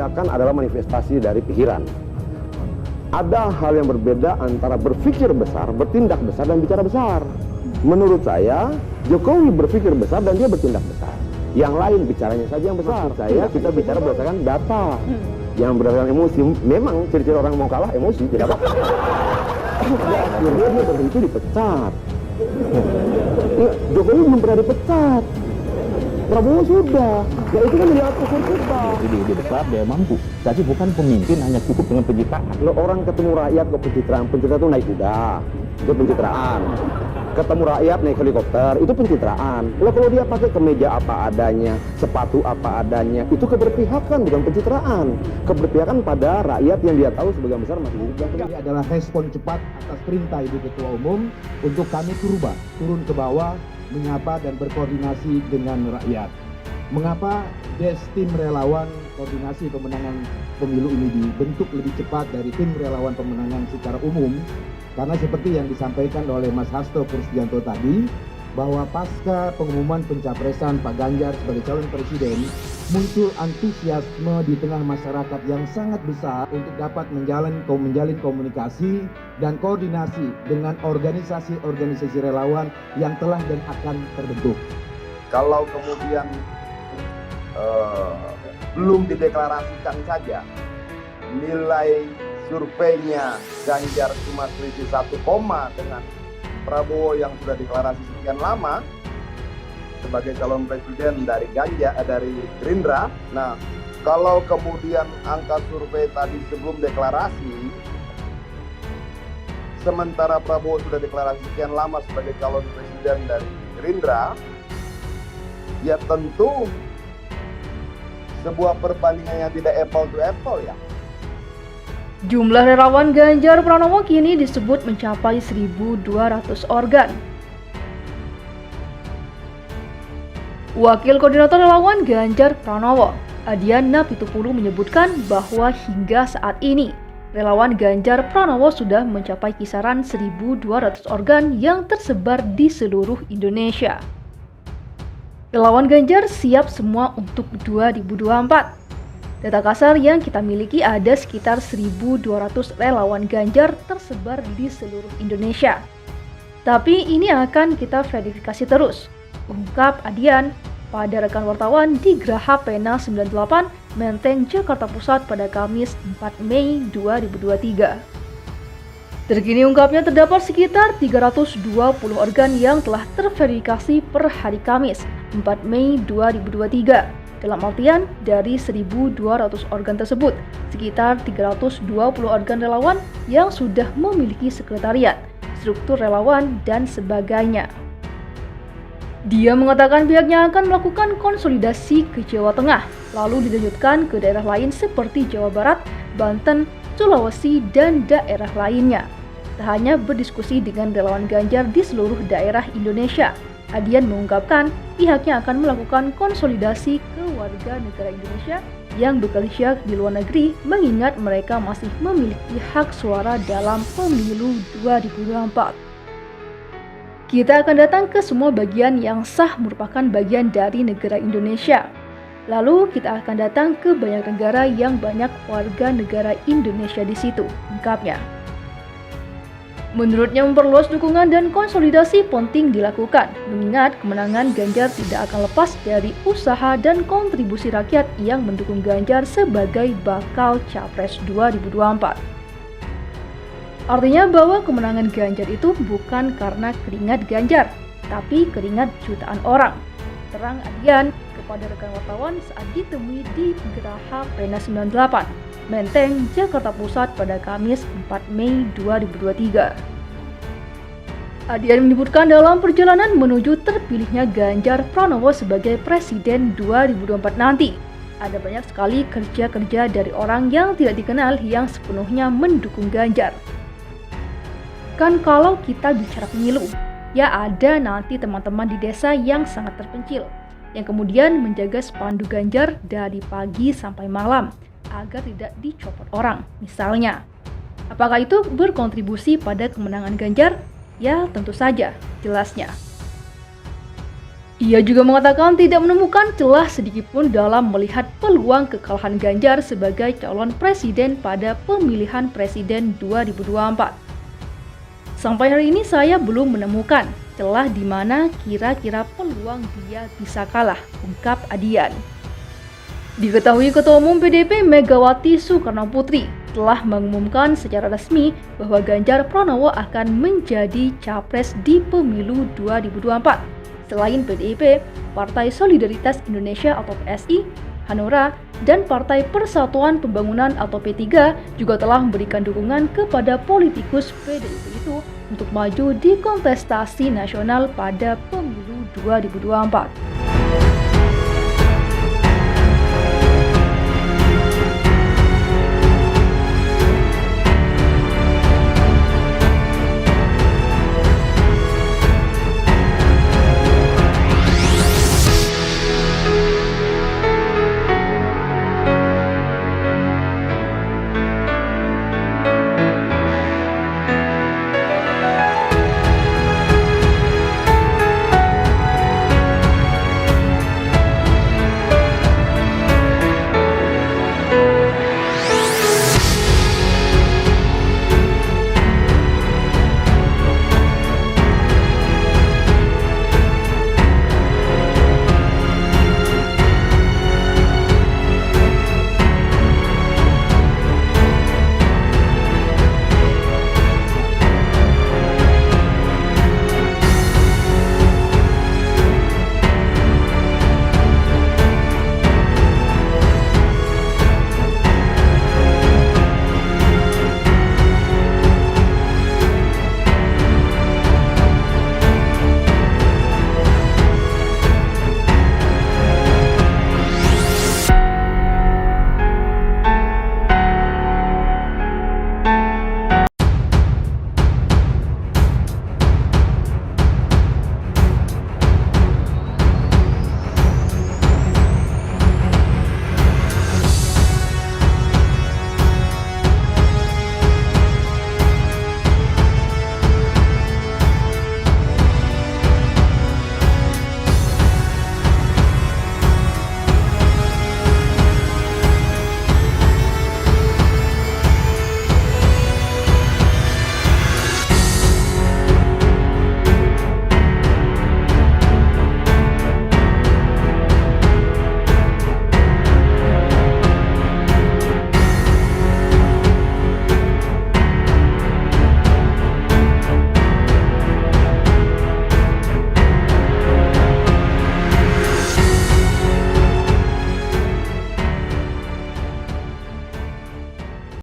tindakan adalah manifestasi dari pikiran. Ada hal yang berbeda antara berpikir besar, bertindak besar, dan bicara besar. Menurut saya, Jokowi berpikir besar dan dia bertindak besar. Yang lain bicaranya saja yang besar. Kita bicara berdasarkan data. Yang berdasarkan emosi, memang ciri-ciri orang mau kalah emosi, tidak apa. Akhirnya dia berhenti dipecat. Jokowi belum pernah dipecat. Prabowo sudah. Ya itu kan menjadi ukur kita. Ide besar dia mampu, tapi bukan pemimpin hanya cukup dengan pencitraan. Kalau orang ketemu rakyat kok pencitraan itu naik kuda, itu pencitraan. Ketemu rakyat naik helikopter, itu pencitraan. Kalau dia pakai kemeja apa adanya, sepatu apa adanya, itu keberpihakan bukan pencitraan. Keberpihakan pada rakyat yang dia tahu sebagian besar masih hidup. Ini adalah respon cepat atas perintah Ibu Ketua Umum untuk kami turun ke bawah, menyapa dan berkoordinasi dengan rakyat. Mengapa tim relawan koordinasi pemenangan pemilu ini dibentuk lebih cepat dari tim relawan pemenangan secara umum? Karena seperti yang disampaikan oleh Mas Hasto Kristianto tadi, bahwa pasca pengumuman pencapresan Pak Ganjar sebagai calon presiden, muncul antusiasme di tengah masyarakat yang sangat besar untuk dapat menjalin komunikasi dan koordinasi dengan organisasi-organisasi relawan yang telah dan akan terbentuk. Kalau kemudian belum dideklarasikan saja, nilai surveinya Ganjar cuma selisih 1, dengan Prabowo yang sudah deklarasi sekian lama sebagai calon presiden dari Gerindra. Nah, kalau kemudian angka survei tadi sebelum deklarasi, sementara Prabowo sudah deklarasi sekian lama sebagai calon presiden dari Gerindra, ya tentu sebuah perbandingan yang tidak apple to apple ya. Jumlah relawan Ganjar Pranowo kini disebut mencapai 1.200 organ. Wakil Koordinator Relawan Ganjar Pranowo, Adiana Pitupulu menyebutkan bahwa hingga saat ini, relawan Ganjar Pranowo sudah mencapai kisaran 1.200 organ yang tersebar di seluruh Indonesia. Relawan Ganjar siap semua untuk 2024. Data kasar yang kita miliki ada sekitar 1.200 relawan Ganjar tersebar di seluruh Indonesia. Tapi ini akan kita verifikasi terus, ungkap Adian pada rekan wartawan di Geraha Pena 98, Menteng, Jakarta Pusat pada Kamis 4 Mei 2023. Terkini ungkapnya terdapat sekitar 320 organ yang telah terverifikasi per hari Kamis 4 Mei 2023. Dalam artian, dari 1.200 organ tersebut, sekitar 320 organ relawan yang sudah memiliki sekretariat, struktur relawan, dan sebagainya. Dia mengatakan pihaknya akan melakukan konsolidasi ke Jawa Tengah, lalu dilanjutkan ke daerah lain seperti Jawa Barat, Banten, Sulawesi, dan daerah lainnya. Tak hanya berdiskusi dengan relawan Ganjar di seluruh daerah Indonesia, Adian mengungkapkan pihaknya akan melakukan konsolidasi ke warga negara Indonesia yang bekerja di luar negeri, mengingat mereka masih memiliki hak suara dalam pemilu 2024. Kita akan datang ke semua bagian yang sah merupakan bagian dari negara Indonesia. Lalu kita akan datang ke banyak negara yang banyak warga negara Indonesia di situ, ungkapnya. Menurutnya memperluas dukungan dan konsolidasi penting dilakukan, mengingat kemenangan Ganjar tidak akan lepas dari usaha dan kontribusi rakyat yang mendukung Ganjar sebagai bakal Capres 2024. Artinya bahwa kemenangan Ganjar itu bukan karena keringat Ganjar, tapi keringat jutaan orang, terang Adian kepada rekan wartawan saat ditemui di Geraha Pena 98, Menteng, Jakarta Pusat pada Kamis 4 Mei 2023. Adian menyebutkan dalam perjalanan menuju terpilihnya Ganjar Pranowo sebagai Presiden 2024 nanti, ada banyak sekali kerja-kerja dari orang yang tidak dikenal yang sepenuhnya mendukung Ganjar. Kan kalau kita bicara pemilu, ya ada nanti teman-teman di desa yang sangat terpencil, yang kemudian menjaga spanduk Ganjar dari pagi sampai malam, agar tidak dicopot orang, misalnya. Apakah itu berkontribusi pada kemenangan Ganjar? Ya, tentu saja, jelasnya. Ia juga mengatakan tidak menemukan celah sedikitpun dalam melihat peluang kekalahan Ganjar sebagai calon presiden pada pemilihan presiden 2024. Sampai hari ini saya belum menemukan celah di mana kira-kira peluang dia bisa kalah, ungkap Adian. Diketahui Ketua Umum PDIP Megawati Soekarnoputri telah mengumumkan secara resmi bahwa Ganjar Pranowo akan menjadi capres di pemilu 2024. Selain PDIP, Partai Solidaritas Indonesia atau PSI, Hanura, dan Partai Persatuan Pembangunan atau P3 juga telah memberikan dukungan kepada politikus PDIP itu untuk maju di kontestasi nasional pada pemilu 2024.